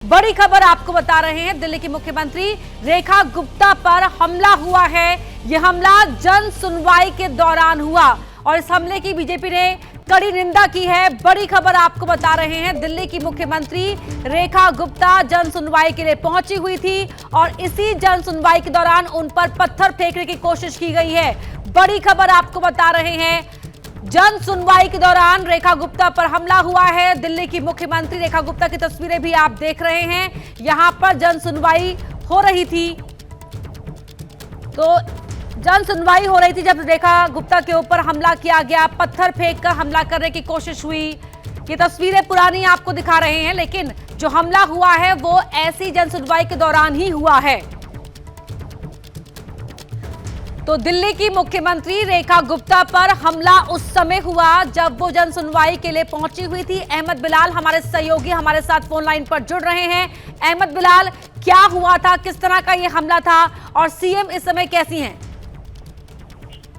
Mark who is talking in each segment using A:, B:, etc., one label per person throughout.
A: बड़ी खबर आपको बता रहे हैं, दिल्ली की मुख्यमंत्री रेखा गुप्ता पर हमला हुआ है। यह हमला जन सुनवाई के दौरान हुआ और इस हमले की बीजेपी ने कड़ी निंदा की है। बड़ी खबर आपको बता रहे हैं, दिल्ली की मुख्यमंत्री रेखा गुप्ता जन सुनवाई के लिए पहुंची हुई थी और इसी जन सुनवाई के दौरान उन पर पत्थर फेंकने की कोशिश की गई है। बड़ी खबर आपको बता रहे हैं, जन सुनवाई के दौरान रेखा गुप्ता पर हमला हुआ है। दिल्ली की मुख्यमंत्री रेखा गुप्ता की तस्वीरें भी आप देख रहे हैं। यहां पर जन सुनवाई हो रही थी, तो जन सुनवाई हो रही थी जब रेखा गुप्ता के ऊपर हमला किया गया, पत्थर फेंककर हमला करने की कोशिश हुई। ये तस्वीरें पुरानी आपको दिखा रहे हैं, लेकिन जो हमला हुआ है वो ऐसी जन सुनवाई के दौरान ही हुआ है। तो दिल्ली की मुख्यमंत्री रेखा गुप्ता पर हमला उस समय हुआ जब वो जन सुनवाई के लिए पहुंची हुई थी। अहमद बिलाल हमारे सहयोगी हमारे साथ फोन लाइन पर जुड़ रहे हैं। अहमद बिलाल, क्या हुआ था, किस तरह का ये हमला था और सीएम इस समय कैसी हैं?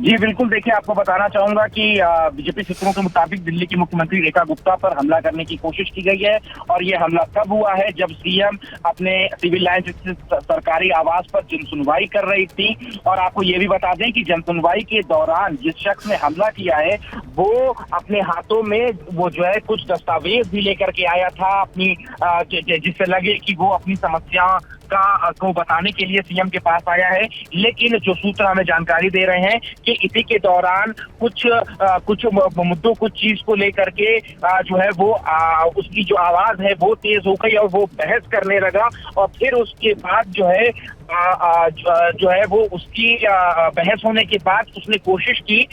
B: जी बिल्कुल, देखिए आपको बताना चाहूंगा कि बीजेपी सूत्रों के मुताबिक दिल्ली की मुख्यमंत्री रेखा गुप्ता पर हमला करने की कोशिश की गई है और ये हमला तब हुआ है जब सीएम अपने सिविल लाइन स्थित सरकारी आवास पर जन सुनवाई कर रही थी। और आपको ये भी बता दें कि जन सुनवाई के दौरान जिस शख्स ने हमला किया है वो अपने हाथों में वो जो है कुछ दस्तावेज भी लेकर के आया था अपनी, जिससे लगे कि वो अपनी समस्या को बताने के लिए सीएम के पास आया है। लेकिन जो सूत्र हमें जानकारी दे रहे हैं कि इसी के दौरान कुछ मुद्दों, कुछ चीज को लेकर के जो है वो उसकी जो आवाज है वो तेज हो गई और वो बहस करने लगा। और फिर उसके बाद जो है वो उसकी बहस होने के बाद उसने कोशिश की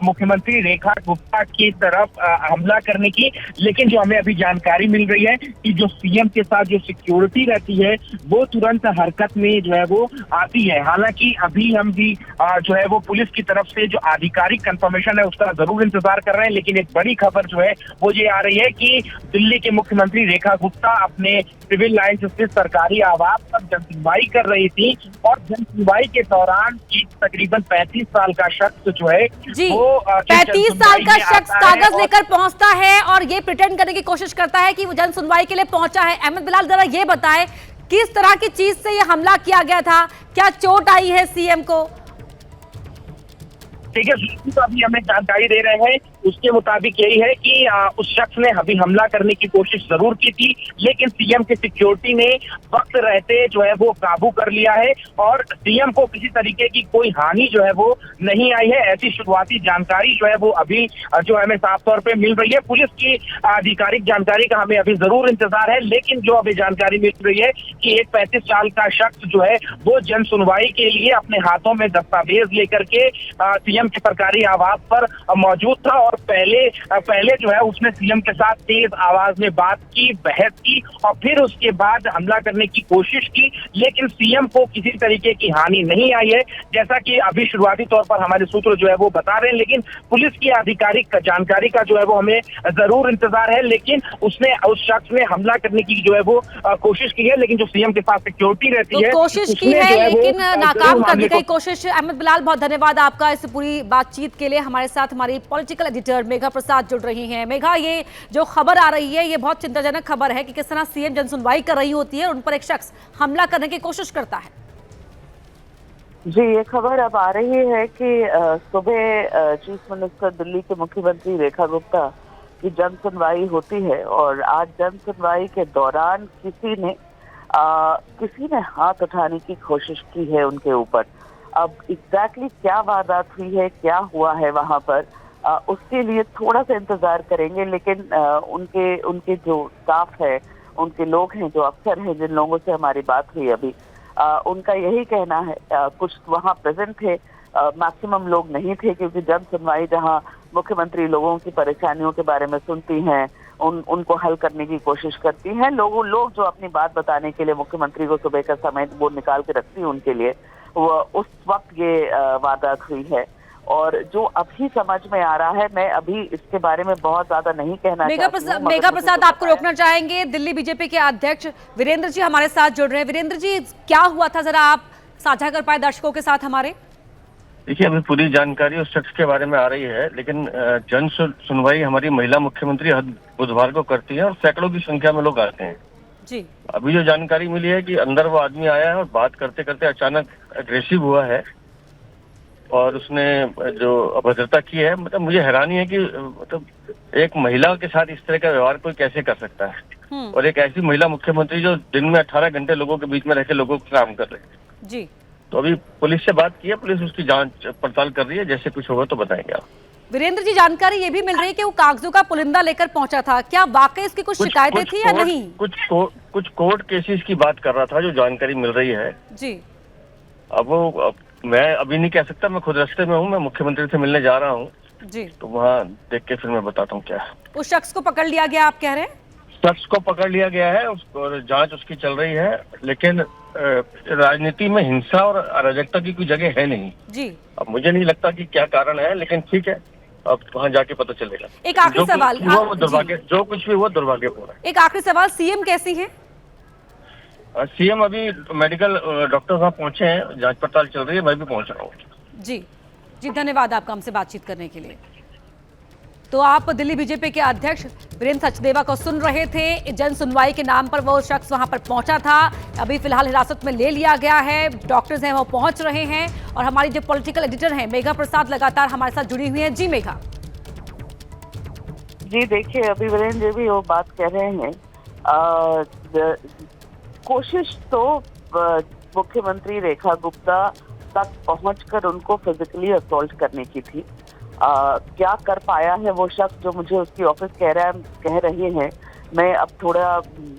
B: मुख्यमंत्री रेखा गुप्ता की तरफ हमला करने की। लेकिन जो हमें अभी जानकारी मिल रही है कि जो सीएम के साथ जो सिक्योरिटी रहती है वो तुरंत हरकत में जो है वो आती है। हालांकि अभी हम भी जो है वो पुलिस की तरफ से जो आधिकारिक कंफर्मेशन है उसका जरूर इंतजार कर रहे हैं। लेकिन एक बड़ी खबर जो है वो ये आ रही है कि दिल्ली के मुख्यमंत्री रेखा गुप्ता अपने सिविल लाइन स्थित सरकारी आवास पर जन सुनवाई कर रही थी और जन सुनवाई के दौरान एक तकरीबन 35 साल का शख्स जो है वो
A: 35 साल का शख्स कागज लेकर पहुंचता है और ये प्रिटेंड करने की कोशिश करता है कि वो जन सुनवाई के लिए पहुंचा है। अहमद बिलाल, जरा ये बताएं किस तरह की चीज से ये हमला किया गया था, क्या चोट आई है सीएम को?
B: ठीक है, तो अभी हमें जानकारी दे रहे हैं उसके मुताबिक यही है कि उस शख्स ने अभी हमला करने की कोशिश जरूर की थी, लेकिन सीएम की सिक्योरिटी ने वक्त रहते जो है वो काबू कर लिया है और सीएम को किसी तरीके की कोई हानि जो है वो नहीं आई है। ऐसी शुरुआती जानकारी जो है वो अभी जो हमें साफ तौर पे मिल रही है। पुलिस की आधिकारिक जानकारी का हमें अभी जरूर इंतजार है, लेकिन जो अभी जानकारी मिल रही है कि एक 35 साल का शख्स जो है वो जन सुनवाई के लिए अपने हाथों में दस्तावेज लेकर के सीएम के सरकारी आवास पर मौजूद था और पहले जो है उसने सीएम के साथ तेज आवाज में बात की, बहस की और फिर उसके बाद हमला करने की कोशिश की। लेकिन सीएम को किसी तरीके की हानि नहीं आई है, जैसा कि अभी शुरुआती तौर पर हमारे सूत्र जो है वो बता रहे हैं। लेकिन पुलिस की आधिकारिक जानकारी का जो है वो हमें जरूर इंतजार है। लेकिन उस शख्स ने हमला करने की जो है वो कोशिश की है, लेकिन जो सीएम के पास सिक्योरिटी रहती है
A: कोशिश की है लेकिन नाकाम करने की कोशिश। अहमद बिलाल, बहुत धन्यवाद आपका इस पूरी बातचीत के लिए। हमारे साथ हमारी पॉलिटिकल एडिटर मेघा प्रसाद जुड़ रही हैं। मेघा, ये जो खबर आ रही है ये बहुत चिंताजनक खबर है कि किस तरह सीएम जन सुनवाई कर रही होती है और उन पर एक शख्स हमला करने की कोशिश करता है।
C: जी, ये खबर अब आ रही है कि सुबह चीफ मिनिस्टर दिल्ली के मुख्यमंत्री रेखा गुप्ता की जन सुनवाई होती है और आज जन सुनवाई के दौरान किसी ने हाथ उठाने की कोशिश की है उनके ऊपर। अब एग्जैक्टली क्या वारदात हुई है, क्या हुआ है वहां पर, उसके लिए थोड़ा सा इंतजार करेंगे। लेकिन उनके जो स्टाफ है, उनके लोग हैं, जो अफसर हैं, जिन लोगों से हमारी बात हुई अभी, उनका यही कहना है, कुछ वहां प्रेजेंट थे, मैक्सिमम लोग नहीं थे क्योंकि जन सुनवाई जहां मुख्यमंत्री लोगों की परेशानियों के बारे में सुनती हैं, उनको हल करने की कोशिश करती हैं। लोग जो अपनी बात बताने के लिए मुख्यमंत्री को सुबह का समय वो निकाल के रखती है उनके लिए, वो उस वक्त ये वारदात हुई है। और जो अभी समझ में आ रहा है, मैं अभी इसके बारे में बहुत ज्यादा नहीं कहना चाहती हूं।
A: मेघा प्रसाद, आपको रोकना चाहेंगे। दिल्ली बीजेपी के अध्यक्ष वीरेंद्र जी हमारे साथ जुड़ रहे हैं। वीरेंद्र जी, क्या हुआ था, जरा आप साझा कर पाए दर्शकों के साथ हमारे?
D: देखिए, अभी पूरी जानकारी उस शख्स के बारे में आ रही है, लेकिन जन सुनवाई हमारी महिला मुख्यमंत्री हर बुधवार को करती है और सैकड़ों की संख्या में लोग आते हैं।
A: जी।
D: अभी जो जानकारी मिली है कि अंदर वो आदमी आया है और बात करते करते अचानक अग्रेसिव हुआ है और उसने जो अभद्रता की है, मतलब मुझे हैरानी है कि मतलब एक महिला के साथ इस तरह का व्यवहार कोई कैसे कर सकता है, और एक ऐसी महिला मुख्यमंत्री जो दिन में 18 घंटे लोगों के बीच में रह के लोगों का काम कर रहे हैं।
A: जी।
D: तो अभी पुलिस से बात की है, पुलिस उसकी जांच पड़ताल कर रही है, जैसे कुछ होगा तो बताएंगे आप।
A: वीरेंद्र जी, जानकारी ये भी मिल रही है कि वो कागजों का पुलिंदा लेकर पहुंचा था, क्या वाकई इसकी कुछ शिकायतें थी या नहीं?
D: कुछ कोर्ट केसेस की बात कर रहा था, जो जानकारी मिल रही है
A: जी।
D: अब मैं अभी नहीं कह सकता, मैं खुद रास्ते में हूँ, मैं मुख्यमंत्री से मिलने जा रहा हूँ
A: जी।
D: तो वहाँ देख के फिर मैं बताता हूँ क्या है।
A: उस शख्स को पकड़ लिया गया, आप कह रहे हैं?
D: शख्स को पकड़ लिया गया है और जांच उसकी चल रही है, लेकिन राजनीति में हिंसा और अराजकता की कोई जगह है नहीं
A: जी।
D: अब मुझे नहीं लगता कि क्या कारण है, लेकिन ठीक है, अब वहाँ जाके पता चलेगा।
A: एक आखिरी सवाल,
D: वो दुर्भाग्य, जो कुछ भी हुआ दुर्भाग्यपूर्ण है।
A: एक आखिरी सवाल, सीएम कैसी हैं?
D: सीएम अभी मेडिकल डॉक्टर वहाँ पहुंचे हैं, जांच पड़ताल चल रही है, मैं भी पहुंच रहा हूँ।
A: जी जी, धन्यवाद आपका हमसे बातचीत करने के लिए। तो आप दिल्ली बीजेपी के अध्यक्ष वीरेंद्र सचदेवा को सुन रहे थे। जन सुनवाई के नाम पर वो शख्स वहां पर पहुंचा था, अभी फिलहाल हिरासत में ले लिया गया है, डॉक्टर्स हैं वो पहुंच रहे हैं, और हमारी जो पॉलिटिकल एडिटर हैं मेघा प्रसाद लगातार हमारे साथ जुड़ी हुई हैं। जी मेघा।
C: जी देखिए, अभी वीरेंद्र जी भी वो बात कह रहे हैं, कोशिश तो मुख्यमंत्री रेखा गुप्ता तक पहुंचकर उनको फिजिकली असॉल्ट करने की थी। क्या कर पाया है वो शख्स जो मुझे उसकी ऑफिस कह रहे हैं, मैं अब थोड़ा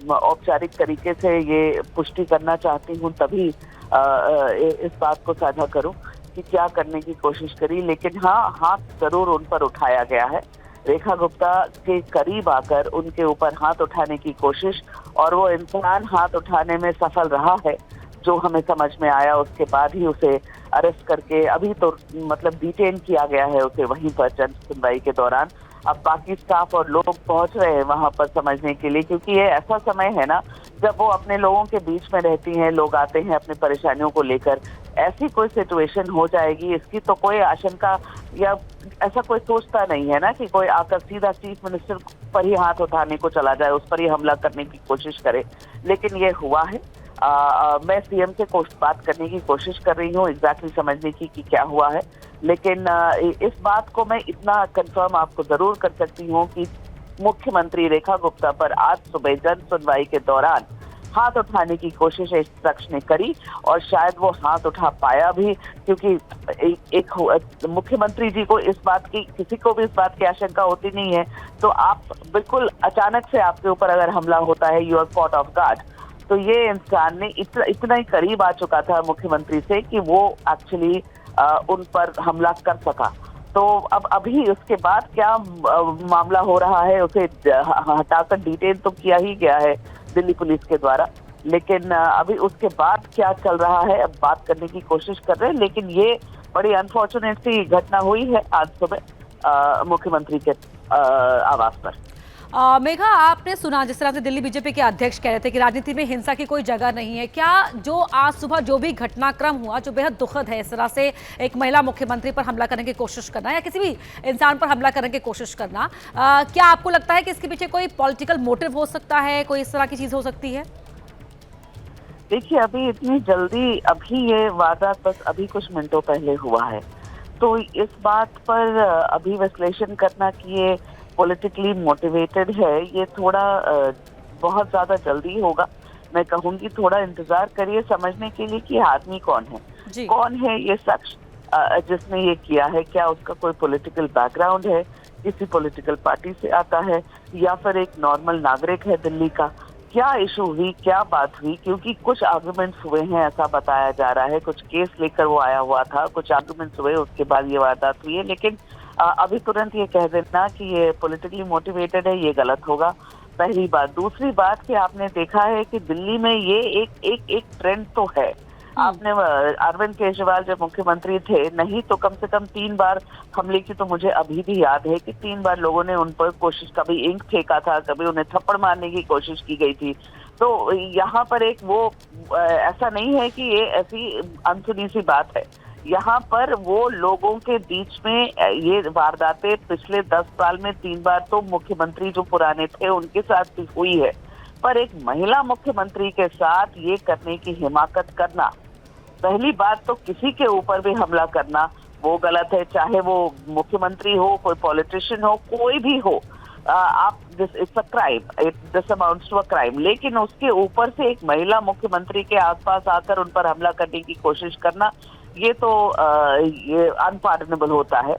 C: औपचारिक तरीके से ये पुष्टि करना चाहती हूँ, तभी इस बात को साझा करूँ कि क्या करने की कोशिश करी। लेकिन हाँ, हाथ जरूर उन पर उठाया गया है, रेखा गुप्ता के करीब आकर उनके ऊपर हाथ उठाने की कोशिश, और वो इंसान हाथ उठाने में सफल रहा है, जो हमें समझ में आया। उसके बाद ही उसे अरेस्ट करके अभी तो मतलब डिटेन किया गया है उसे वहीं पर जन सुनवाई के दौरान। अब बाकी स्टाफ और लोग पहुंच रहे हैं वहां पर समझने के लिए, क्योंकि ये ऐसा समय है ना जब वो अपने लोगों के बीच में रहती हैं, लोग आते हैं अपनी परेशानियों को लेकर। ऐसी कोई सिचुएशन हो जाएगी इसकी तो कोई आशंका या ऐसा कोई सोचता नहीं है ना कि कोई आकर सीधा चीफ मिनिस्टर पर ही हाथ उठाने को चला जाए, उस पर ही हमला करने की कोशिश करे। लेकिन ये हुआ है। मैं सीएम से बात करने की कोशिश कर रही हूँ, एग्जैक्टली समझने की कि क्या हुआ है। लेकिन इस बात को मैं इतना कंफर्म आपको जरूर कर सकती हूँ कि मुख्यमंत्री रेखा गुप्ता पर आज सुबह जन सुनवाई के दौरान हाथ उठाने की कोशिश इस शख्स ने करी, और शायद वो हाथ उठा पाया भी, क्योंकि एक मुख्यमंत्री जी को इस बात की, किसी को भी इस बात की आशंका होती नहीं है। तो आप बिल्कुल अचानक से आपके ऊपर अगर हमला होता है, you are caught off guard. तो ये इंसान ने इतना ही करीब आ चुका था मुख्यमंत्री से कि वो एक्चुअली उन पर हमला कर सका। तो अब अभी उसके बाद क्या मामला हो रहा है, उसे हटाकर डिटेन तो किया ही गया है दिल्ली पुलिस के द्वारा, लेकिन अभी उसके बाद क्या चल रहा है अब बात करने की कोशिश कर रहे हैं। लेकिन ये बड़ी अनफॉर्चुनेट सी घटना हुई है आज सुबह मुख्यमंत्री के आवास पर।
A: मेघा, आपने सुना जिस तरह से दिल्ली बीजेपी के अध्यक्ष कह रहे थे कि राजनीति में हिंसा की कोई जगह नहीं है, क्या जो आज सुबह जो भी घटनाक्रम हुआ जो बेहद दुखद है, इस तरह से एक महिला मुख्यमंत्री पर हमला करने की कोशिश करना या किसी भी इंसान पर हमला करने की कोशिश करना, क्या आपको लगता है कि इसके पीछे कोई पॉलिटिकल मोटिव हो सकता है, कोई इस तरह की चीज हो सकती है?
C: देखिए, अभी इतनी जल्दी अभी ये वारदात बस अभी कुछ मिनटों पहले हुआ है, तो इस बात पर अभी विश्लेषण करना कि ये पॉलिटिकली मोटिवेटेड है, ये थोड़ा बहुत ज्यादा जल्दी होगा। मैं कहूंगी थोड़ा इंतजार करिए समझने के लिए कि आदमी कौन है, कौन है ये शख्स जिसने ये किया है। क्या उसका कोई पॉलिटिकल बैकग्राउंड है, किसी पॉलिटिकल पार्टी से आता है, या फिर एक नॉर्मल नागरिक है दिल्ली का। क्या इशू हुई, क्या बात हुई, क्योंकि कुछ आर्गुमेंट्स हुए हैं ऐसा बताया जा रहा है, कुछ केस लेकर वो आया हुआ था, कुछ आर्गुमेंट्स हुए, उसके बाद ये वारदात हुई है। लेकिन अभी तुरंत ये कह देना कि ये पॉलिटिकली मोटिवेटेड है, ये गलत होगा, पहली बात। दूसरी बात कि आपने देखा है कि दिल्ली में ये एक ट्रेंड तो है। आपने अरविंद केजरीवाल जब मुख्यमंत्री थे, नहीं तो कम से कम 3 बार हमले की तो मुझे अभी भी याद है कि 3 बार लोगों ने उन पर कोशिश, कभी इंक फेंका था, कभी उन्हें थप्पड़ मारने की कोशिश की गई थी। तो यहाँ पर एक वो ऐसा नहीं है कि ये ऐसी अनसुनी सी बात है, यहाँ पर वो लोगों के बीच में ये वारदातें पिछले 10 साल में 3 बार तो मुख्यमंत्री जो पुराने थे उनके साथ भी हुई है। पर एक महिला मुख्यमंत्री के साथ ये करने की हिमाकत करना, पहली बात तो किसी के ऊपर भी हमला करना वो गलत है, चाहे वो मुख्यमंत्री हो, कोई पॉलिटिशियन हो, कोई भी हो। आप it's a crime, this amounts to a crime. लेकिन उसके ऊपर से एक महिला मुख्यमंत्री के आसपास आकर उन पर हमला करने की कोशिश करना, ये तो ये अनपार्डनेबल होता है।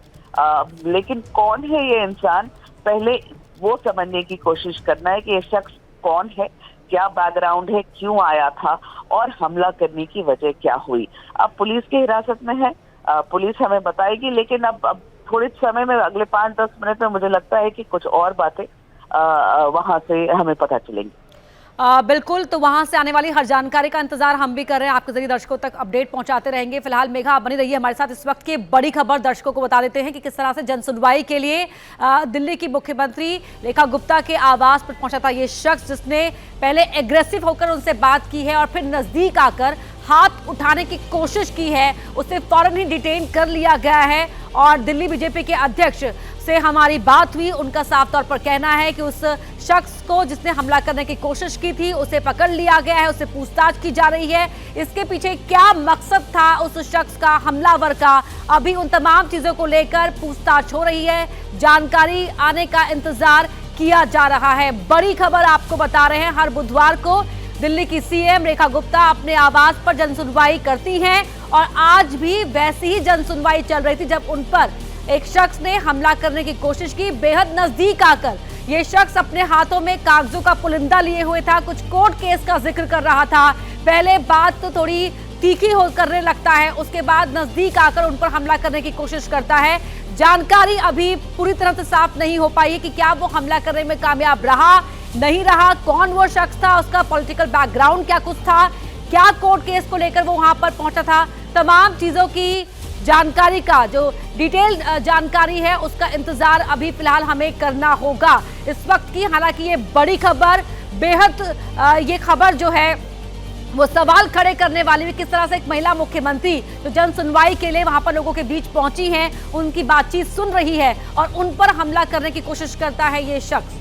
C: लेकिन कौन है ये इंसान, पहले वो समझने की कोशिश करना है कि ये शख्स कौन है, क्या बैकग्राउंड है, क्यों आया था और हमला करने की वजह क्या हुई। अब पुलिस की हिरासत में है, पुलिस हमें बताएगी, लेकिन अब थोड़े समय में, अगले 5-10 मिनट में मुझे लगता है कि कुछ और बातें वहां से हमें पता चलेंगी।
A: बिल्कुल, तो वहां से आने वाली हर जानकारी का इंतजार हम भी कर रहे हैं, आपके जरिए दर्शकों तक अपडेट पहुंचाते रहेंगे। फिलहाल मेघा आप बनी रही है हमारे साथ। इस वक्त की बड़ी खबर दर्शकों को बता देते हैं कि किस तरह से जन सुनवाई के लिए दिल्ली की मुख्यमंत्री रेखा गुप्ता के आवास पर पहुंचा था ये शख्स, जिसने पहले एग्रेसिव होकर उनसे बात की है और फिर नजदीक आकर हाथ उठाने की कोशिश की है। उसे फौरन ही डिटेन कर लिया गया है और दिल्ली बीजेपी के अध्यक्ष से हमारी बात हुई। उनका साफ तौर पर कहना है कि उस शख्स को जिसने हमला करने की कोशिश की थी उसे पकड़ लिया गया है, उससे पूछताछ की जा रही है। इसके पीछे क्या मकसद था उस शख्स का, हमलावर का, अभी उन तमाम चीजों को लेकर पूछताछ हो रही है। जानकारी आने का इंतजार किया जा रहा है। बड़ी खबर आपको बता रहे हैं, हर बुधवार को दिल्ली की सीएम रेखा गुप्ता अपने आवास पर जनसुनवाई करती हैं और आज भी वैसी ही जनसुनवाई चल रही थी जब उन पर एक शख्स ने हमला करने की कोशिश की। बेहद नजदीक आकर ये शख्स अपने हाथों में कागजों का पुलिंदा लिए हुए था, कुछ कोर्ट केस का जिक्र कर रहा था। पहले बात तो थोड़ी तीखी हो करने लगता है, उसके बाद नजदीक आकर उन पर हमला करने की कोशिश करता है। जानकारी अभी पूरी तरह से साफ नहीं हो पाई है कि क्या वो हमला करने में कामयाब रहा, नहीं रहा, कौन वो शख्स था, उसका पॉलिटिकल बैकग्राउंड क्या कुछ था, क्या कोर्ट केस को लेकर वो वहां पर पहुंचा था। तमाम चीजों की जानकारी का जो डिटेल जानकारी है उसका इंतजार अभी फिलहाल हमें करना होगा इस वक्त की। हालांकि ये बड़ी खबर, बेहद ये खबर जो है वो सवाल खड़े करने वाली है। किस तरह से एक महिला मुख्यमंत्री जो जन सुनवाई के लिए वहां पर लोगों के बीच पहुंची हैं, उनकी बातचीत सुन रही है और उन पर हमला करने की कोशिश करता है ये शख्स।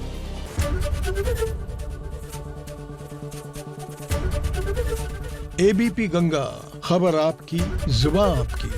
E: एबीपी गंगा, खबर आपकी, जुबान आपकी।